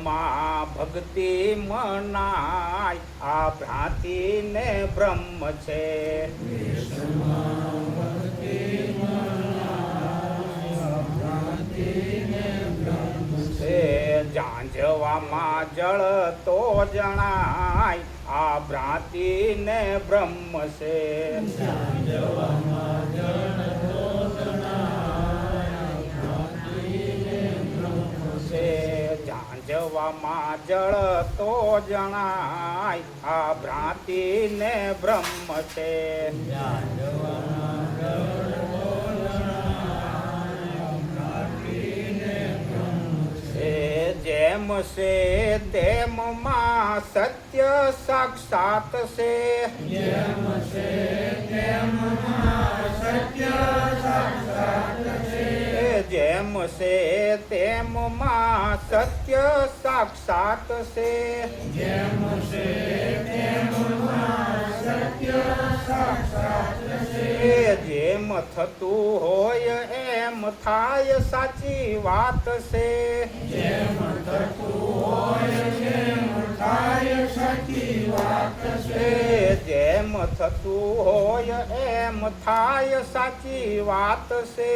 વિષમાં ભક્તિ મનાય આ ભ્રાંતિ ને બ્રહ્મ છે. ઝાંઝવામાં જળ તો જણાય આ ભ્રાંતિ ને બ્રહ્મ છે. ઝાંઝવામાં જળ તો જણાય આ ભ્રાંતિ ને બ્રહ્મ છે. જેમ છે તેમ માં સત્ય સાક્ષાત છે. જેમ છે તેમ માં સત્ય સાક્ષાત છે. જેમ છે તેમ માં સત્ય સાક્ષાત છે. જેમ છે તેમ માં સત્ય સાક્ષાત છે. જેમ થતું હોય એમ થાય સાચી વાત છે. જેમ થતું હોય એમ થાય સાચી વાત છે. જેમ થતું હોય એમ થાય સાચી વાત છે.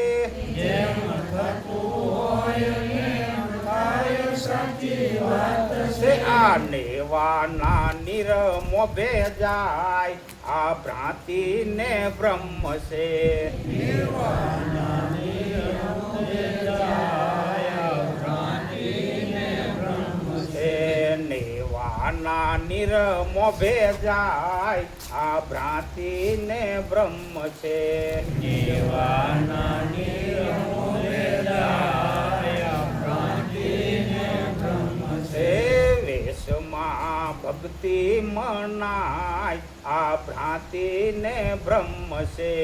જેમ થતું હોય એમ થાય સાચી વાત છે. આ નેવાના નિરમો ભેજાય આ ભ્રાંતિ ને બ્રહ્મ છે. નેવાના નિરમો ભેજાય આ ભ્રાંતિ ને બ્રહ્મ છે. નેવાના નિરમો ભેજાય આ ભ્રાંતિ ને બ્રહ્મ છે. નેવાના નિરમો ભેજાય આ ભ્રાંતિ ને બ્રહ્મ છે. વેશમાં ભક્તિ મનાય આ ભ્રાંતિ ને બ્રહ્મ છે.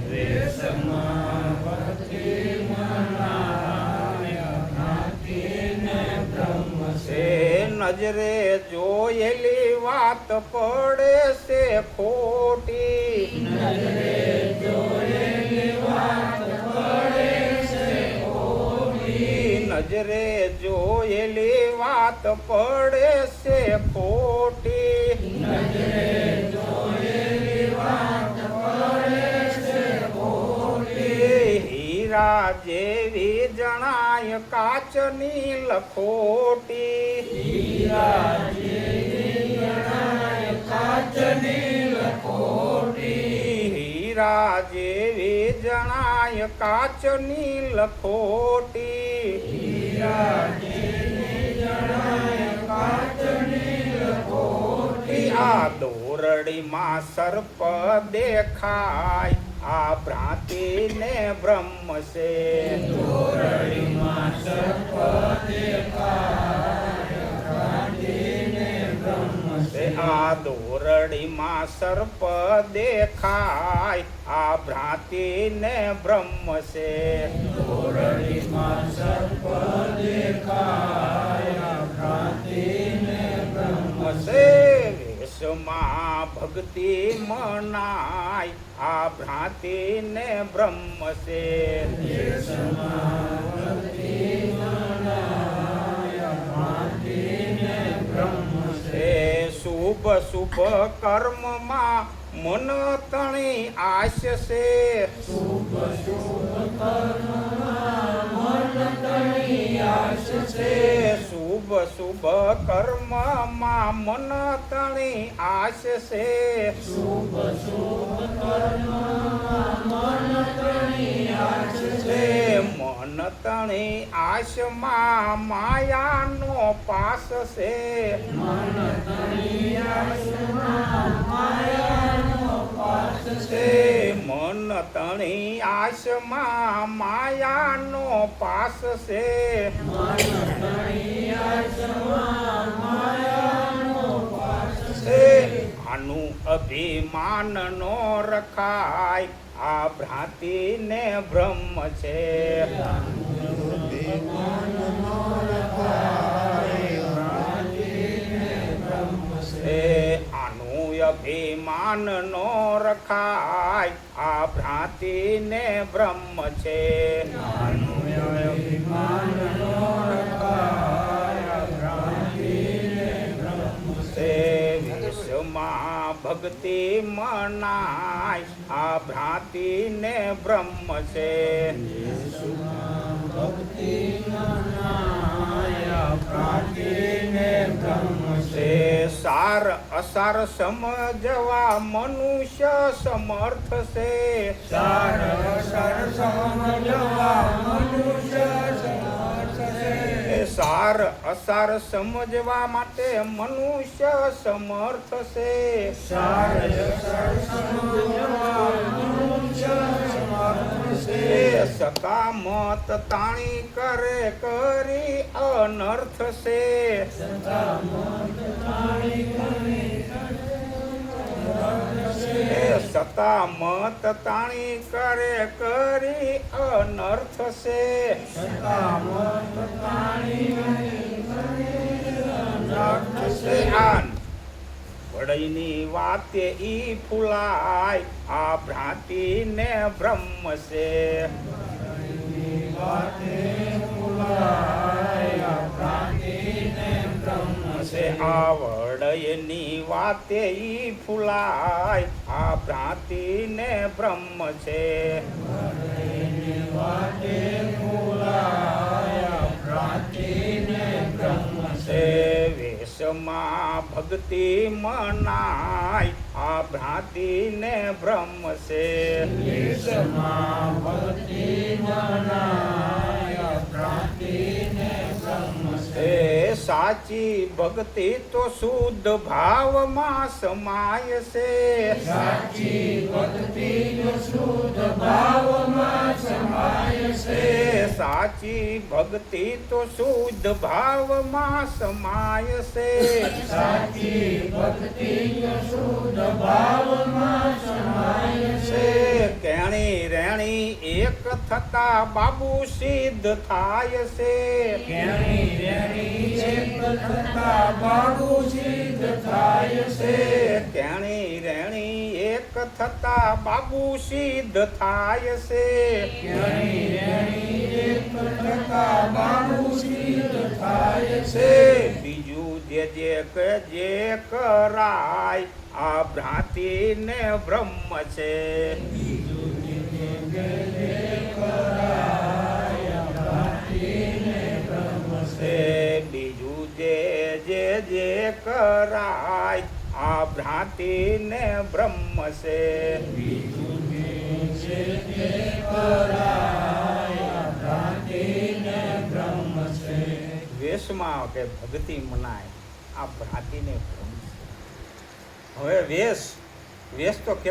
વેશમાં ભક્તિ મનાય આ ભ્રાંતિ ને બ્રહ્મ છે. નજરે જોયેલી વાત પડે છે ખોટી. નજરે જોયેલી વાત પડે છે ખોટી. નજરે જોયેલી વાત પડે છે ખોટી. નજરે જોયેલી વાત પડે છે ખોટી. હીરા જેવી જણાય કાચની લખોટી. હીરા જેવી જણાય કાચની લખોટી. હીરા જેવી જણાય કાચની લખોટી. હીરા જેવી જણાય કાચની લખોટી. આ દોરડીમાં સર્પ દેખાય આ ભ્રાંતિ ને બ્રહ્મ છે. દોરડીમાં સર્પ દેખાય ભ્રાંતિ ને બ્રહ્મ છે. આ દોરડીમાં સર્પ દેખાય આ ભ્રાંતિ ને બ્રહ્મ છે. દોરડીમાં સર્પ દેખાય આ ભ્રાંતિ ને બ્રહ્મ છે. વેશમાં ભક્તિ મનાય આ ભ્રાંતિ ને બ્રહ્મ છે. વેશમાં ભક્તિ મનાય આ ભ્રાંતિ ને બ્રહ્મ છે. શુભ શુભ કર્મમાં મન તણી આશ છે. શુભ શુભ કર્મમાં મન તણી આશ છે. શુભ શુભ કર્મમાં મન તણી આશ છે. શુભ શુભ કર્મમાં મન તણી આશ છે. મન તણી આશમાં માયાનો પાસ છે. મન તણી આશમાં માયાનો પાસ છે. મન તણી આશમાં માયાનો પાસ છે. મન તણી આશમાં માયાનો પાસ છે. આનું અભિમાન નો રખાય આ ભ્રાંતિ ને બ્રહ્મ છે. અભિમાન નો રખાય ભ્રાંતિ ને બ્રહ્મ છે. આનું અભિમાન નો રખાય આ ભ્રાંતિ ને બ્રહ્મ છે. આનું અભિમાન નો રખાય વેશમાં ભક્તિ મનાય આ ભ્રાંતિ ને બ્રહ્મ છે. ભક્તિ મનાય ભ્રાંતિ ને બ્રહ્મ છે. સાર અસાર સમજવા મનુષ્ય સમર્થ છે. સાર અસાર સમજવા મનુષ્ય સમર્થ છે. સાર અસાર સમજવા માટે મનુષ્ય સમર્થ છે. સાર અસાર સમજવા મનુષ્ય સમર્થ છે. સકામત તાણી કરે કરી અનર્થ છે. સકામત તાણી કરે કરી અનર્થ છે. વડઈની વાતે ઈ ફૂલાય આ ભ્રાંતિ ને બ્રહ્મ છે. આ વડઈની વાતે ઈ ફૂલાય આ ભ્રાંતિ ને બ્રહ્મ છે. વેશમાં ભક્તિ મનાય આ ભ્રાંતિ ને બ્રહ્મ છે. સાચી ભક્તિ તો શુદ્ધ ભાવમાં સમાય છે. સાચી ભક્તિ શુદ્ધ ભાવમાં સમાય છે. સાચી ભક્તિ તો શુદ્ધ ભાવમાં સમાય છે. સાચી ભક્તિ શુદ્ધ ભાવમાં સમાય છે. કેણી રેણી એક થતા બાબુ સિદ્ધ થાય છે. કેણી રેણી એક થતા બાબુ સિદ્ધ થાય છે. કેણી રેણી એક થતા બાબુ સિદ્ધ થાય છે. કેણી રેણી એક થતા બાબુ સિદ્ધ થાય છે. બીજું જે કરાય આ ભ્રાંતિ ને બ્રહ્મ છે. બીજું જે કરાય આ ભ્રાંતિ ને બ્રહ્મ છે. વેશમાં કે ભક્તિ મનાય આ ભ્રાંતિ ને બ્રહ્મ છે. હવે વેશ તો